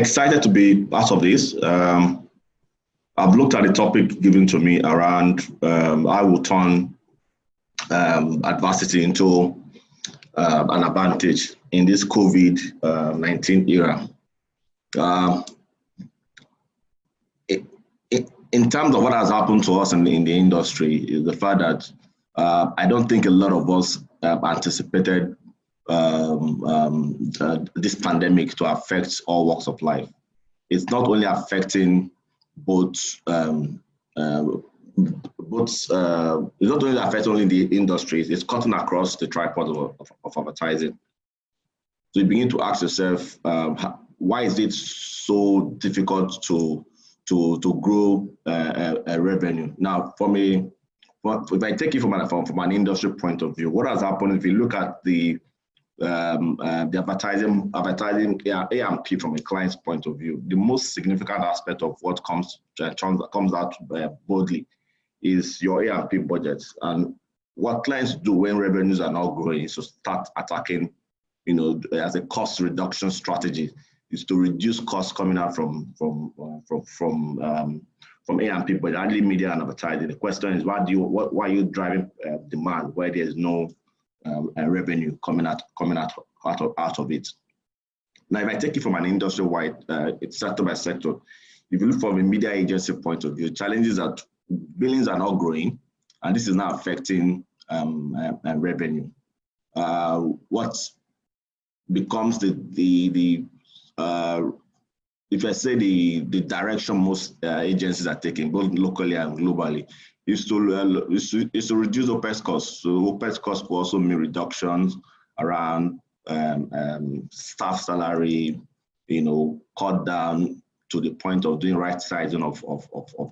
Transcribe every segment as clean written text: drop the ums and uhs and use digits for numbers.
excited to be part of this. I've looked at the topic given to me around I will turn adversity into an advantage in this COVID-19 era. In terms of what has happened to us in the industry, is the fact that I don't think a lot of us anticipated this pandemic to affect all walks of life. It's not only affecting it's not only affecting only the industries, it's cutting across the tripod of advertising. So you begin to ask yourself, why is it so difficult to grow a revenue? Now, if I take it from an industry point of view, what has happened if you look at the advertising A&P from a client's point of view, the most significant aspect of what comes out boldly is your A&P budgets. And what clients do when revenues are not growing is to start attacking, as a cost reduction strategy, is to reduce costs coming out from A&P, but only media and advertising. The question is, why are you driving demand where there's no revenue coming out of it? Now, if I take it from an industry-wide, it's sector by sector. If you look from a media agency point of view, challenges that billings are not growing, and this is now affecting revenue. What becomes if I say the direction most agencies are taking, both locally and globally, is to reduce OPEX costs. So OPEX costs will also mean reductions around staff salary, cut down to the point of doing right sizing of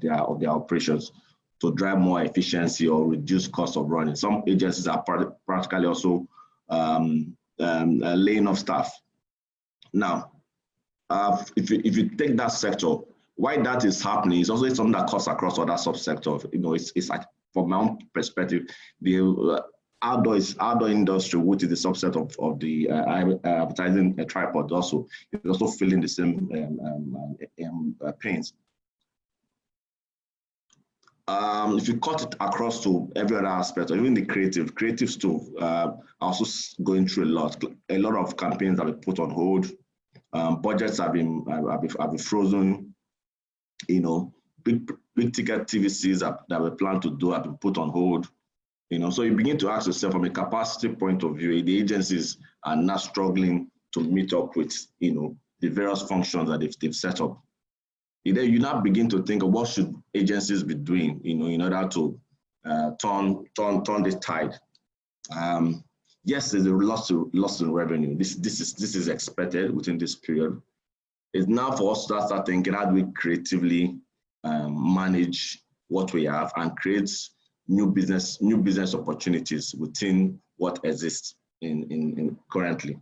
their operations to drive more efficiency or reduce cost of running. Some agencies are practically also laying off staff. Now, if you take that sector, why that is happening is also something that cuts across other subsectors. It's like, from my own perspective, the outdoor industry, which is the subset of the advertising tripod, also is also feeling the same pains. If you cut it across to every other aspect, or even the creatives too, are also going through a lot of campaigns that have been put on hold. Budgets have been frozen. Big ticket TVCs that were planned to do have been put on hold. So you begin to ask yourself, from a capacity point of view, the agencies are now struggling to meet up with the various functions that they've set up. Then you now begin to think of what should agencies be doing, in order to turn the tide. Yes, there's a loss in revenue. This is expected within this period. It's now for us to start thinking, how do we creatively manage what we have and create new business opportunities within what exists in currently.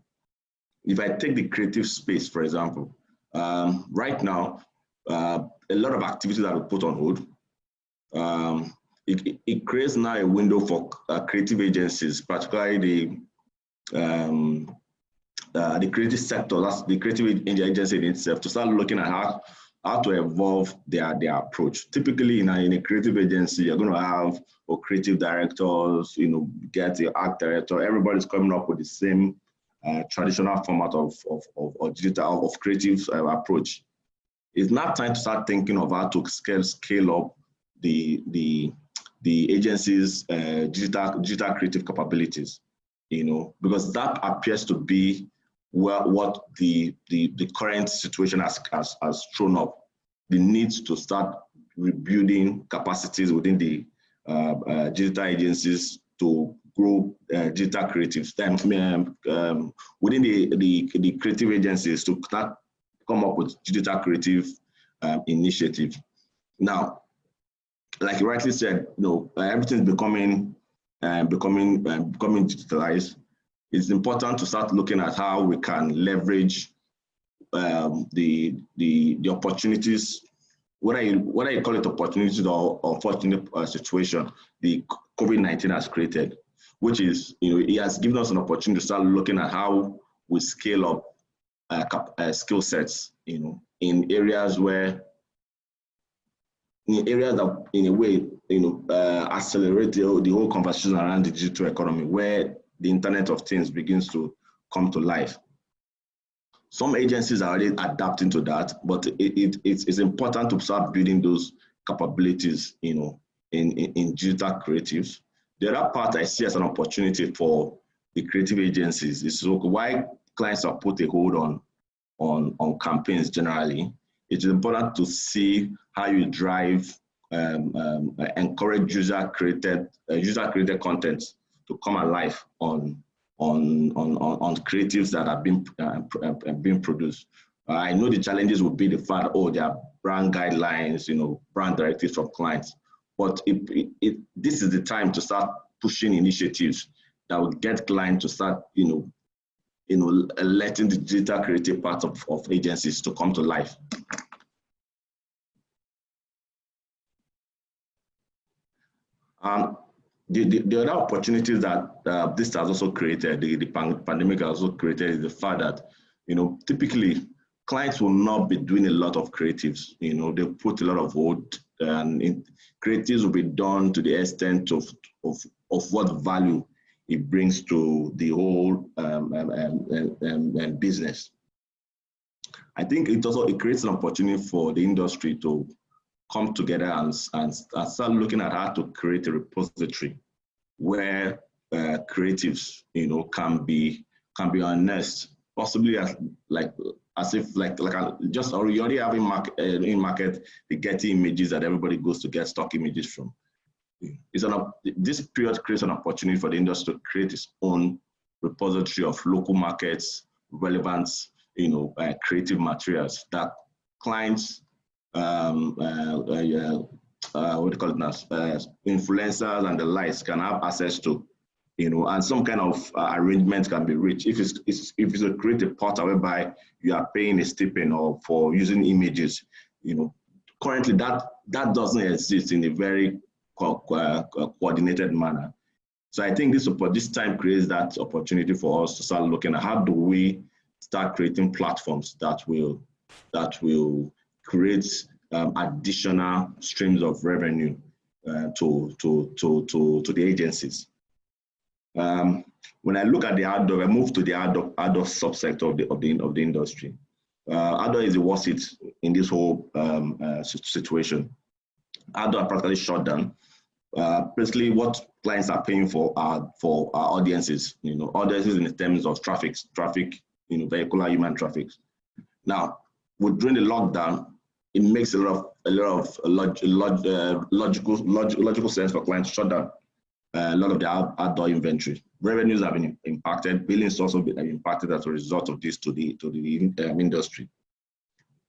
If I take the creative space, for example, right now, a lot of activities that we put on hold. It creates now a window for creative agencies, particularly the creative sector, that's the creative agency in itself, to start looking at how to evolve their approach. Typically, in a creative agency, you're going to have creative directors, get your art director. Everybody's coming up with the same traditional format of digital creative approach. It's now time to start thinking of how to scale up the agency's digital creative capabilities, because that appears to be what the current situation has thrown up. The need to start rebuilding capacities within the digital agencies to grow digital creatives. Within the creative agencies to start come up with digital creative initiative. Now, like you rightly said, everything's becoming digitalized. It's important to start looking at how we can leverage the opportunities, whether you call it opportunities or unfortunate situation the COVID-19 has created, which is, it has given us an opportunity to start looking at how we scale up skill sets, in areas that in a way, accelerate the whole conversation around the digital economy, where the Internet of Things begins to come to life. Some agencies are already adapting to that, but it's important to start building those capabilities, in digital creatives. The other part I see as an opportunity for the creative agencies is why clients have put a hold on campaigns generally. It's important to see how you drive, encourage user-created content to come alive on creatives that have been produced. I know the challenges would be the fact, there are brand guidelines, brand directives from clients, but this is the time to start pushing initiatives that will get clients to start, letting the digital creative part of agencies to come to life. The other opportunities that this has also created, the pandemic has also created, is the fact that, typically clients will not be doing a lot of creatives. They put a lot of hold, and creatives will be done to the extent of what value it brings to the whole business. I think it creates an opportunity for the industry to come together and start looking at how to create a repository where creatives, can be harnessed, possibly you already have in market the Getty images that everybody goes to get stock images from. This period creates an opportunity for the industry to create its own repository of local markets, relevant, creative materials that clients, what do you call it now, influencers and the likes can have access to, and some kind of arrangement can be reached. If it's a creative portal whereby you are paying a stipend or for using images, currently that doesn't exist in a very coordinated manner. So I think this time creates that opportunity for us to start looking at how do we start creating platforms that will create additional streams of revenue to the agencies. When I look at the outdoor, I move to the outdoor subsector of the industry. Outdoor is the worst hit in this whole situation. Outdoor are practically shut down. Basically, what clients are paying for our audiences, audiences in terms of traffic, vehicular human traffic. Now, during the lockdown, it makes a lot of logical sense for clients to shut down a lot of the outdoor inventory. Revenues have been impacted. Billings also been impacted as a result of this to the industry.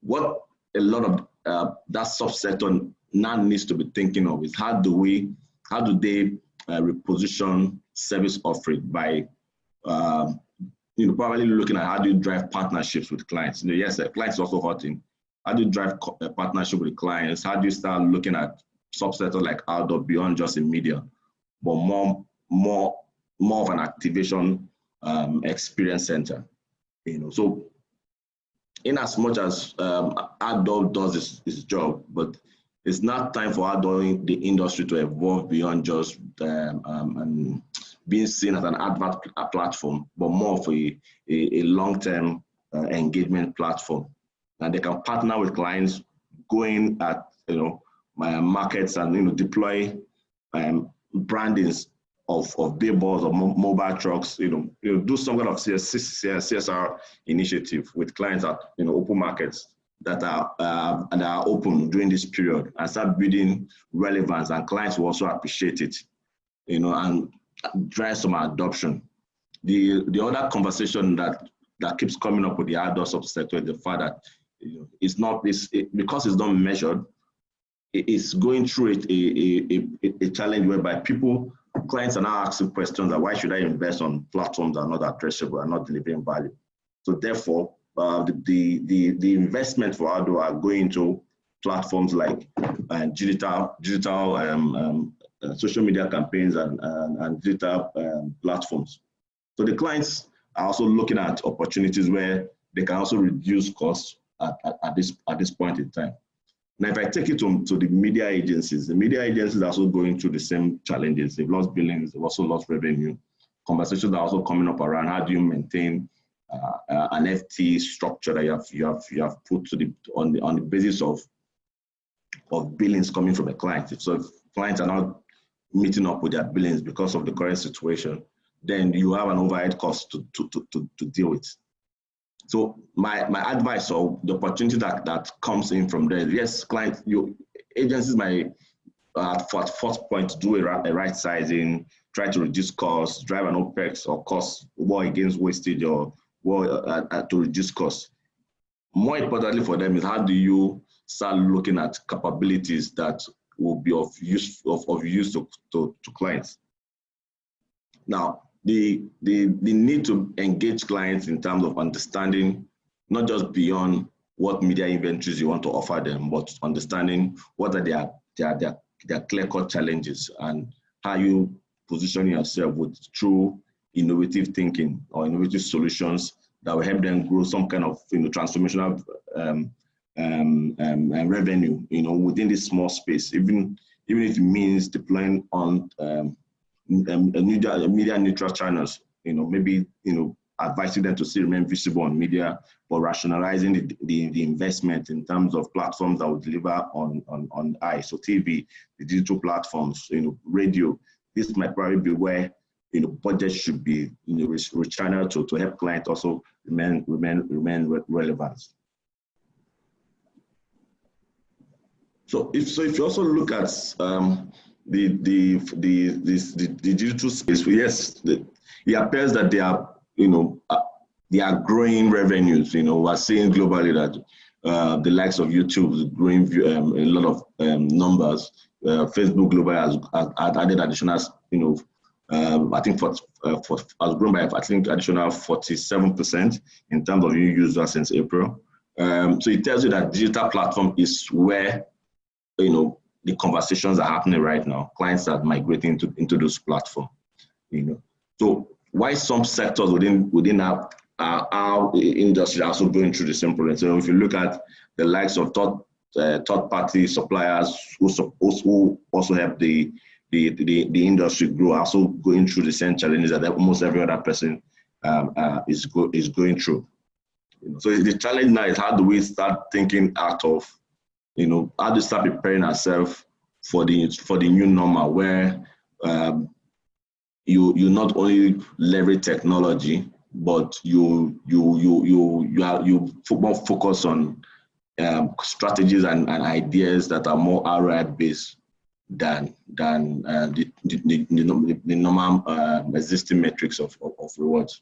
What a lot of that subsector now needs to be thinking of is how do they reposition service offering by probably looking at how do you drive partnerships with clients. Yes, clients also hurting. How do you drive a partnership with clients? How do you start looking at subsectors like outdoor beyond just in media, but more of an activation experience center? So in as much as outdoor does its job, but it's not time for outdoor the industry to evolve beyond just being seen as an advert platform, but more of a long-term engagement platform. And they can partner with clients, going at markets and deploy brandings of billboards or mobile trucks. Do some kind of CSR initiative with clients at open markets that are open during this period, and start building relevance, and clients will also appreciate it, and drive some adoption. The other conversation that keeps coming up with the outdoor subsector is the fact that because it's not measured, it's going through a challenge whereby clients are now asking questions that why should I invest on platforms that are not addressable and not delivering value? So therefore, the investment for outdoor are going to platforms like digital social media campaigns and digital platforms. So the clients are also looking at opportunities where they can also reduce costs at this point in time. Now, if I take it to the media agencies are also going through the same challenges. They've lost billings, they've also lost revenue. Conversations are also coming up around how do you maintain an FT structure that you have put on the basis of billings coming from a client. So if clients are not meeting up with their billings because of the current situation, then you have an overhead cost to deal with. So my advice or the opportunity that comes in from there, yes, agencies might at first point do a right sizing, try to reduce costs, drive an OPEX or cost war against wastage or war to reduce costs. More importantly for them is how do you start looking at capabilities that will be of use to clients. Now, the need to engage clients in terms of understanding not just beyond what media inventories you want to offer them, but understanding what are their clear-cut challenges and how you position yourself with true innovative thinking or innovative solutions that will help them grow some kind of transformational revenue within this small space, even if it means deploying on media neutral channels, maybe advising them to still remain visible on media, but rationalizing the investment in terms of platforms that will deliver on so TV, the digital platforms, radio. This might probably be where budget should be rechanneled to help clients also remain relevant. So if you also look at the digital space, yes, it appears that they are growing revenues. We're seeing globally that the likes of YouTube is growing a lot of numbers. Facebook globally has added additional, I think has grown by additional 47% in terms of new users since April. So it tells you that digital platform is where the conversations are happening right now. Clients are migrating into those platforms. So why some sectors within our industry are also going through the same problem. So if you look at the likes of third-party suppliers who also help the industry grow, also going through the same challenges that almost every other person is going through. So the challenge now is how do we start thinking out of, how do we start preparing ourselves for the new normal where you not only leverage technology, but you focus on strategies and ideas that are more ROI based than the normal existing metrics of rewards.